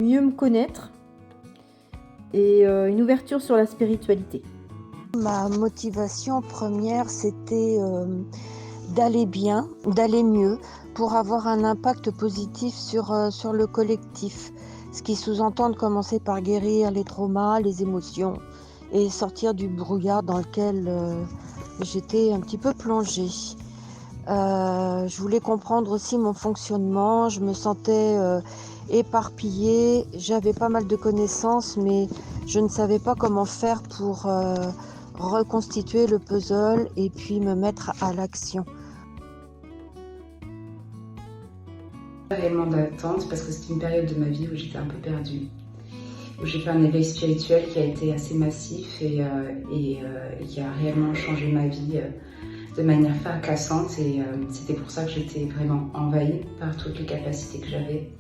Mieux me connaître et une ouverture sur la spiritualité. Ma motivation première, c'était d'aller bien, d'aller mieux, pour avoir un impact positif sur le collectif. Ce qui sous-entend de commencer par guérir les traumas, les émotions et sortir du brouillard dans lequel j'étais un petit peu plongée. Je voulais comprendre aussi mon fonctionnement, je me sentais éparpillée, j'avais pas mal de connaissances, mais je ne savais pas comment faire pour reconstituer le puzzle et puis me mettre à l'action. Réellement d'attente parce que c'était une période de ma vie où j'étais un peu perdue, où j'ai fait un éveil spirituel qui a été assez massif et qui a réellement changé ma vie de manière fracassante et c'était pour ça que j'étais vraiment envahie par toutes les capacités que j'avais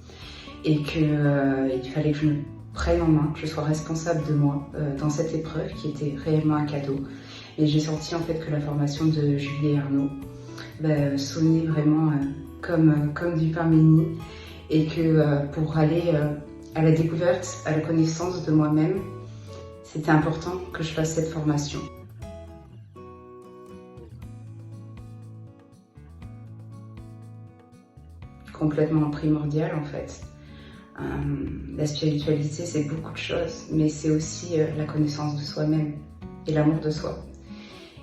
et qu'il fallait que je me prenne en main, que je sois responsable de moi dans cette épreuve qui était réellement un cadeau. Et j'ai senti en fait que la formation de Julie et Arnaud sonnait vraiment comme du pain béni et que pour aller à la découverte, à la connaissance de moi-même, c'était important que je fasse cette formation. Complètement primordial en fait. La spiritualité, c'est beaucoup de choses, mais c'est aussi la connaissance de soi-même et l'amour de soi.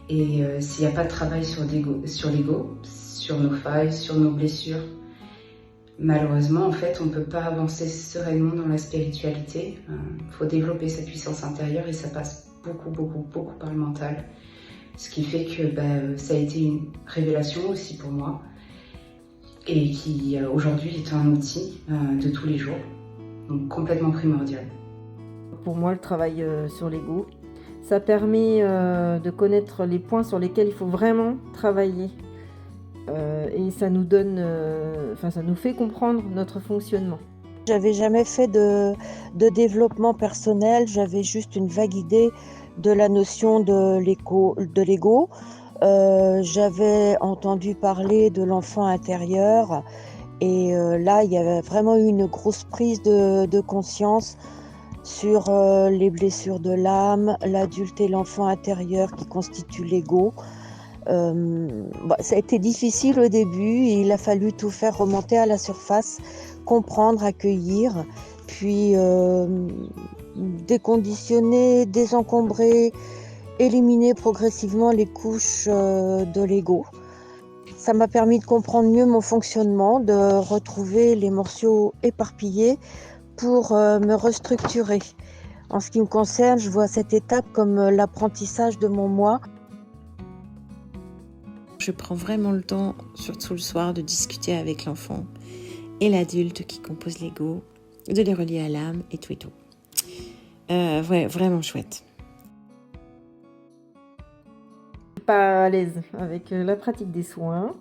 Et s'il n'y a pas de travail sur l'ego, sur nos failles, sur nos blessures, malheureusement, en fait, on ne peut pas avancer sereinement dans la spiritualité. Il faut développer sa puissance intérieure et ça passe beaucoup par le mental. Ce qui fait que ça a été une révélation aussi pour moi et qui aujourd'hui est un outil de tous les jours, donc complètement primordial. Pour moi, le travail sur l'ego, ça permet de connaître les points sur lesquels il faut vraiment travailler. Et ça nous donne, ça nous fait comprendre notre fonctionnement. J'avais jamais fait de développement personnel, j'avais juste une vague idée de la notion de l'ego. J'avais entendu parler de l'enfant intérieur et là il y avait vraiment eu une grosse prise de conscience sur les blessures de l'âme, l'adulte et l'enfant intérieur qui constituent l'ego. Ça a été difficile au début, il a fallu tout faire remonter à la surface, comprendre, accueillir, puis déconditionner, désencombrer, éliminer progressivement les couches de l'ego. Ça m'a permis de comprendre mieux mon fonctionnement, de retrouver les morceaux éparpillés pour me restructurer. En ce qui me concerne, je vois cette étape comme l'apprentissage de mon moi. Je prends vraiment le temps, surtout le soir, de discuter avec l'enfant et l'adulte qui compose l'ego, de les relier à l'âme et tout et tout. Vraiment chouette. Pas à l'aise avec la pratique des soins.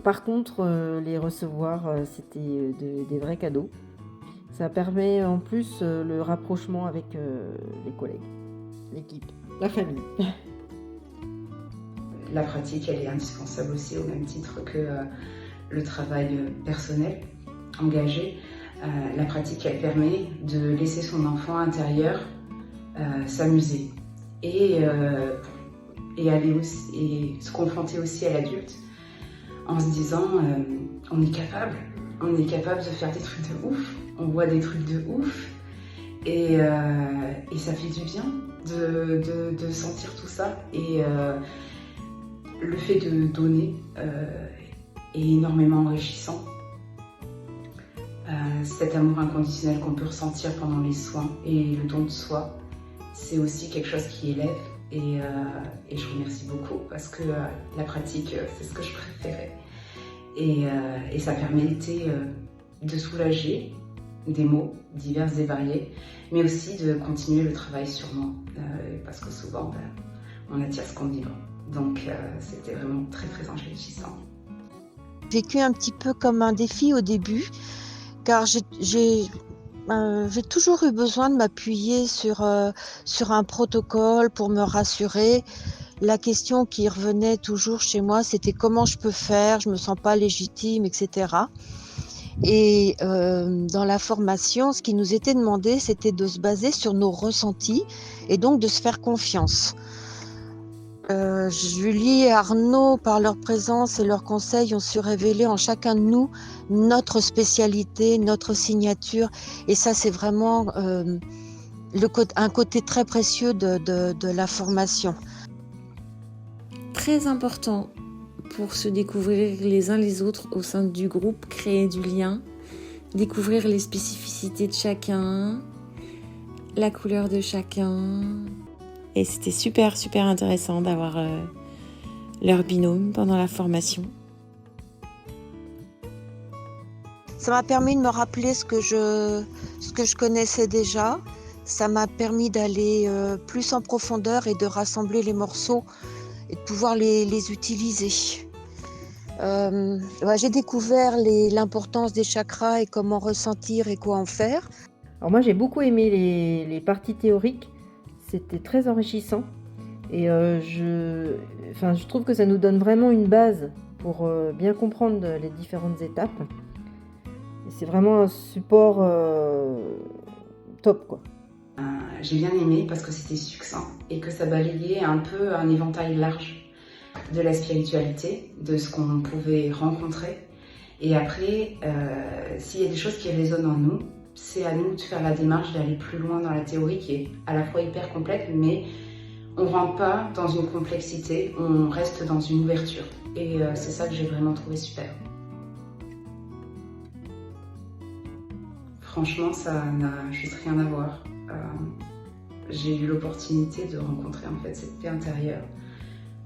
Par contre, les recevoir, c'était des vrais cadeaux. Ça permet en plus le rapprochement avec les collègues, l'équipe, la famille. La pratique, elle est indispensable aussi au même titre que le travail personnel, engagé. La pratique, elle permet de laisser son enfant intérieur s'amuser et aller aussi, et se confronter aussi à l'adulte en se disant on est capable de faire des trucs de ouf, on voit des trucs de ouf et ça fait du bien de sentir tout ça et le fait de donner est énormément enrichissant. Cet amour inconditionnel qu'on peut ressentir pendant les soins et le don de soi, c'est aussi quelque chose qui élève et je remercie beaucoup parce que la pratique, c'est ce que je préférais. Et ça permettait de soulager des maux divers et variés, mais aussi de continuer le travail sur moi parce que souvent, on attire ce qu'on vibre. Donc c'était vraiment très enrichissant. J'ai vécu un petit peu comme un défi au début, car j'ai toujours eu besoin de m'appuyer sur un protocole pour me rassurer. La question qui revenait toujours chez moi, c'était comment je peux faire, je me sens pas légitime, etc. Et dans la formation, ce qui nous était demandé, c'était de se baser sur nos ressentis et donc de se faire confiance. Julie et Arnaud, par leur présence et leurs conseils, ont su révéler en chacun de nous notre spécialité, notre signature. Et ça, c'est vraiment un côté très précieux de la formation. Très important pour se découvrir les uns les autres au sein du groupe, créer du lien, découvrir les spécificités de chacun, la couleur de chacun. Et c'était super intéressant d'avoir leur binôme pendant la formation. Ça m'a permis de me rappeler ce que je connaissais déjà. Ça m'a permis d'aller plus en profondeur et de rassembler les morceaux et de pouvoir les utiliser. J'ai découvert l'importance des chakras et comment ressentir et quoi en faire. Alors moi j'ai beaucoup aimé les parties théoriques, c'était très enrichissant et je trouve que ça nous donne vraiment une base pour bien comprendre les différentes étapes. Et c'est vraiment un support top quoi. J'ai bien aimé parce que c'était succinct et que ça balayait un peu un éventail large de la spiritualité, de ce qu'on pouvait rencontrer. Et après, s'il y a des choses qui résonnent en nous, c'est à nous de faire la démarche d'aller plus loin dans la théorie qui est à la fois hyper complète, mais on ne rentre pas dans une complexité, on reste dans une ouverture. Et c'est ça que j'ai vraiment trouvé super. Franchement, ça n'a juste rien à voir. J'ai eu l'opportunité de rencontrer en fait cette paix intérieure,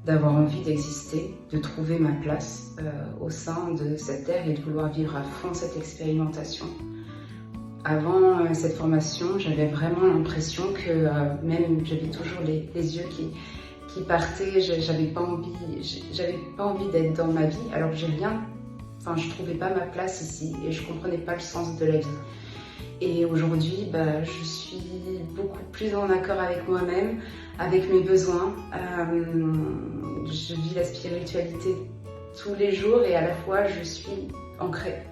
d'avoir envie d'exister, de trouver ma place au sein de cette terre et de vouloir vivre à fond cette expérimentation. Avant cette formation, j'avais vraiment l'impression que même j'avais toujours les yeux qui partaient, j'avais pas envie d'être dans ma vie, alors que je trouvais pas ma place ici et je comprenais pas le sens de la vie. Et aujourd'hui, je suis beaucoup plus en accord avec moi-même, avec mes besoins. Je vis la spiritualité tous les jours et à la fois je suis ancrée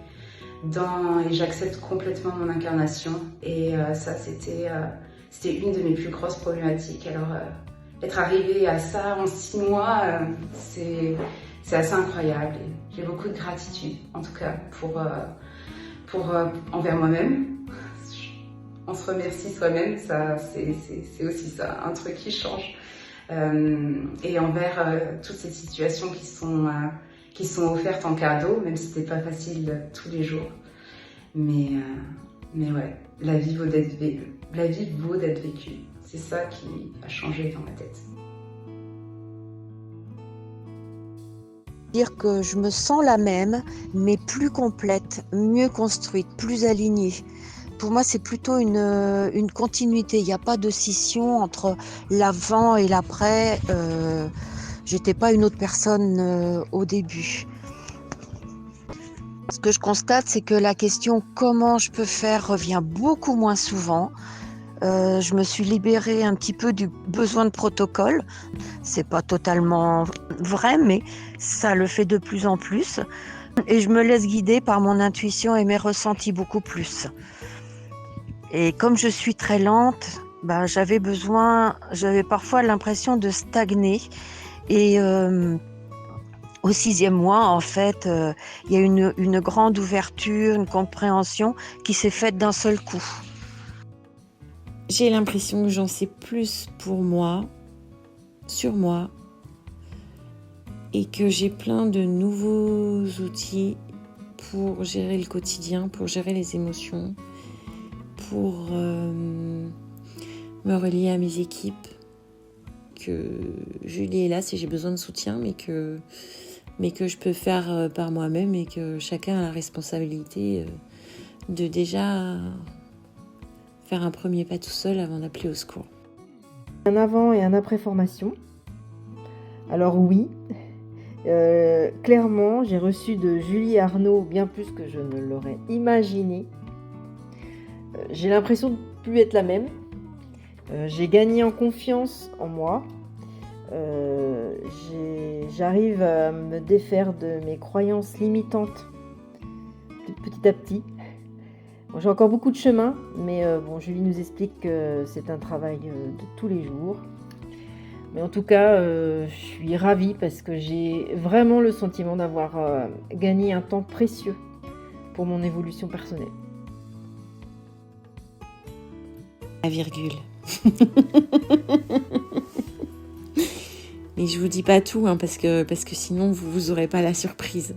et j'accepte complètement mon incarnation. Et ça, c'était une de mes plus grosses problématiques. Alors, être arrivée à ça en 6 mois, c'est assez incroyable. Et j'ai beaucoup de gratitude, en tout cas, envers moi-même. On se remercie soi-même, ça, c'est aussi ça, un truc qui change. Et envers toutes ces situations qui sont offertes en cadeau, même si c'était pas facile tous les jours. Mais ouais, la vie vaut d'être vécue. C'est ça qui a changé dans ma tête. Dire que je me sens la même, mais plus complète, mieux construite, plus alignée. Pour moi, c'est plutôt une continuité. Il n'y a pas de scission entre l'avant et l'après. J'étais pas une autre personne au début. Ce que je constate, c'est que la question comment je peux faire revient beaucoup moins souvent. Je me suis libérée un petit peu du besoin de protocole. C'est pas totalement vrai, mais ça le fait de plus en plus. Et je me laisse guider par mon intuition et mes ressentis beaucoup plus. Et comme je suis très lente, j'avais parfois l'impression de stagner. Et au 6e mois, en fait, il y a une grande ouverture, une compréhension qui s'est faite d'un seul coup. J'ai l'impression que j'en sais plus pour moi, sur moi, et que j'ai plein de nouveaux outils pour gérer le quotidien, pour gérer les émotions, pour me relier à mes équipes, que Julie est là si j'ai besoin de soutien, mais que je peux faire par moi-même et que chacun a la responsabilité de déjà faire un premier pas tout seul avant d'appeler au secours. Un avant et un après formation. Alors oui, clairement, j'ai reçu de Julie et Arnaud bien plus que je ne l'aurais imaginé. J'ai l'impression de ne plus être la même. J'ai gagné en confiance en moi. J'arrive à me défaire de mes croyances limitantes petit à petit. Bon, j'ai encore beaucoup de chemin, mais bon, Julie nous explique que c'est un travail de tous les jours. Mais en tout cas, je suis ravie parce que j'ai vraiment le sentiment d'avoir gagné un temps précieux pour mon évolution personnelle. La virgule. Mais je vous dis pas tout, hein, parce que sinon vous aurez pas la surprise.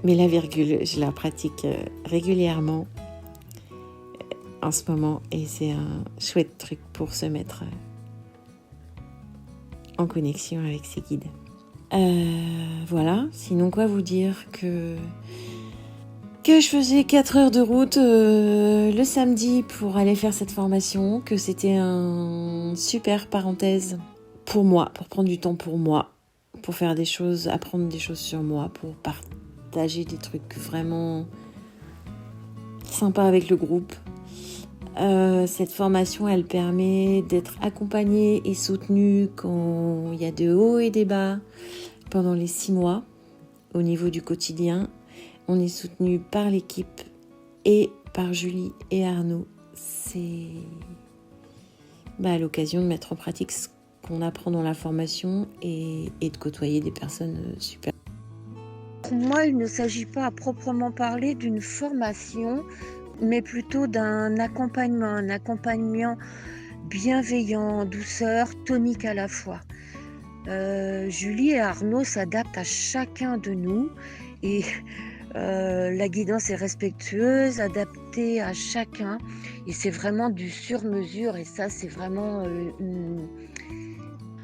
Mais la virgule, je la pratique régulièrement en ce moment et c'est un chouette truc pour se mettre en connexion avec ses guides. Voilà, sinon quoi vous dire que je faisais 4 heures de route le samedi pour aller faire cette formation, que c'était un super parenthèse pour moi, pour prendre du temps pour moi, pour faire des choses, apprendre des choses sur moi, pour partager des trucs vraiment sympas avec le groupe. Cette formation, elle permet d'être accompagnée et soutenue quand il y a des hauts et des bas pendant les 6 mois au niveau du quotidien. On est soutenu par l'équipe et par Julie et Arnaud. C'est l'occasion de mettre en pratique ce qu'on apprend dans la formation et de côtoyer des personnes super. Pour moi, il ne s'agit pas à proprement parler d'une formation, mais plutôt d'un accompagnement bienveillant, en douceur, tonique à la fois. Julie et Arnaud s'adaptent à chacun de nous et la guidance est respectueuse, adaptée à chacun et c'est vraiment du sur-mesure et ça c'est vraiment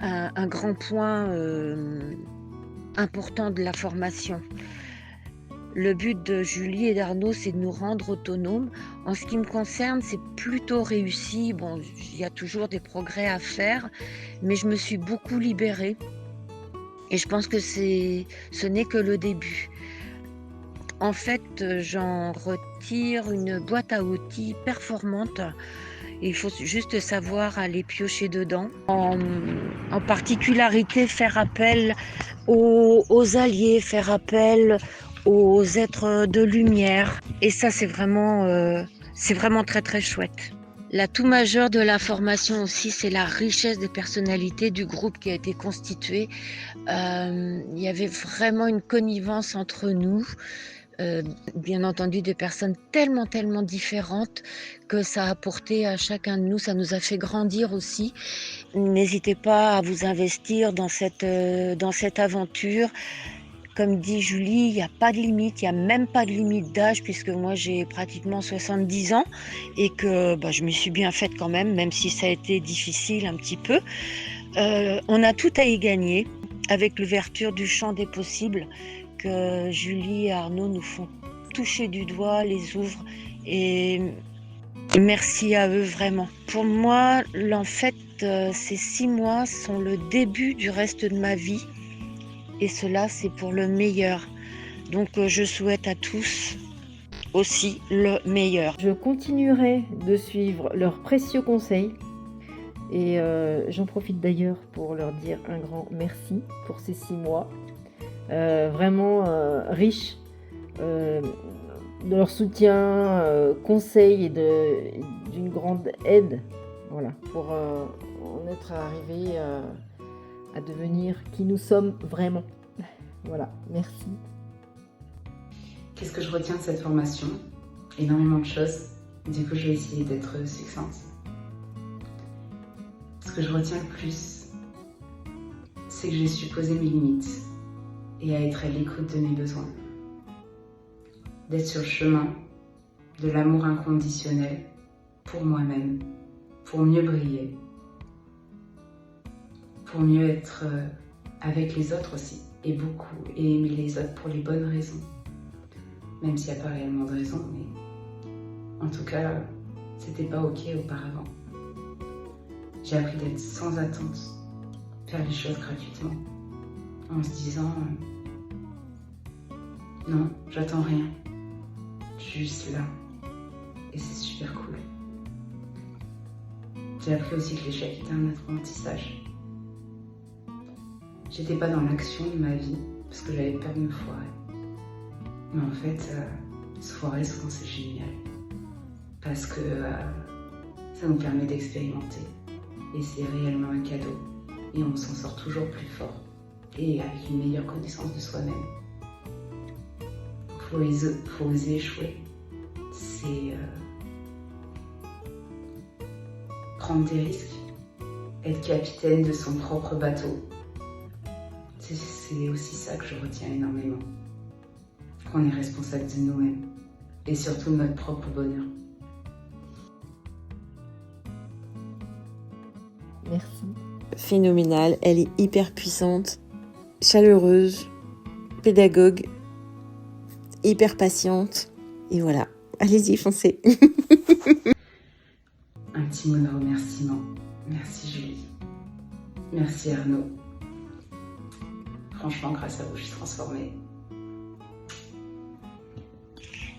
un grand point important de la formation. Le but de Julie et d'Arnaud, c'est de nous rendre autonomes. En ce qui me concerne, c'est plutôt réussi. Bon, il y a toujours des progrès à faire, mais je me suis beaucoup libérée. Et je pense que ce n'est que le début. En fait, j'en retire une boîte à outils performante. Il faut juste savoir aller piocher dedans. En particularité, faire appel aux alliés, faire appel aux êtres de lumière. Et ça, c'est vraiment très, très chouette. L'atout majeur de la formation aussi, c'est la richesse des personnalités du groupe qui a été constitué. Il y avait vraiment une connivence entre nous. Bien entendu des personnes tellement différentes que ça a apporté à chacun de nous, ça nous a fait grandir aussi. N'hésitez pas à vous investir dans cette aventure. Comme dit Julie, il n'y a pas de limite, il n'y a même pas de limite d'âge puisque moi j'ai pratiquement 70 ans et que je me suis bien faite quand même si ça a été difficile un petit peu. On a tout à y gagner avec l'ouverture du champ des possibles que Julie et Arnaud nous font toucher du doigt, les ouvrent et merci à eux vraiment. Pour moi, en fait, ces 6 mois sont le début du reste de ma vie et cela c'est pour le meilleur. Donc je souhaite à tous aussi le meilleur. Je continuerai de suivre leurs précieux conseils et j'en profite d'ailleurs pour leur dire un grand merci pour ces 6 mois. Vraiment riche de leur soutien, conseils et d'une grande aide, voilà, pour en être arrivé à devenir qui nous sommes vraiment. Voilà, merci. Qu'est-ce que je retiens de cette formation? Énormément de choses. Du coup, je vais essayer d'être succincte. Ce que je retiens le plus, c'est que j'ai su poser mes limites et à être à l'écoute de mes besoins. D'être sur le chemin de l'amour inconditionnel pour moi-même, pour mieux briller, pour mieux être avec les autres aussi, et beaucoup, et aimer les autres pour les bonnes raisons. Même s'il n'y a pas réellement de raison, mais en tout cas, c'était pas ok auparavant. J'ai appris d'être sans attente, faire les choses gratuitement, en se disant non, j'attends rien, je suis juste là, et c'est super cool. J'ai appris aussi que l'échec était un apprentissage. J'étais pas dans l'action de ma vie parce que j'avais peur de me foirer. Mais en fait, se foirer souvent c'est génial. Parce que ça nous permet d'expérimenter. Et c'est réellement un cadeau. Et on s'en sort toujours plus fort. Et avec une meilleure connaissance de soi-même. Faut oser échouer. C'est prendre des risques. Être capitaine de son propre bateau. C'est aussi ça que je retiens énormément. Qu'on est responsable de nous-mêmes. Et surtout de notre propre bonheur. Merci. Phénoménale, elle est hyper puissante, chaleureuse, pédagogue, hyper patiente. Et voilà, allez-y, foncez. Un petit mot de remerciement. Merci Julie. Merci Arnaud. Franchement, grâce à vous, je suis transformée.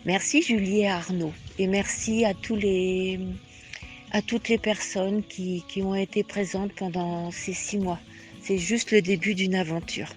Merci Julie et Arnaud. Et merci à toutes les personnes qui ont été présentes pendant ces 6 mois. C'est juste le début d'une aventure.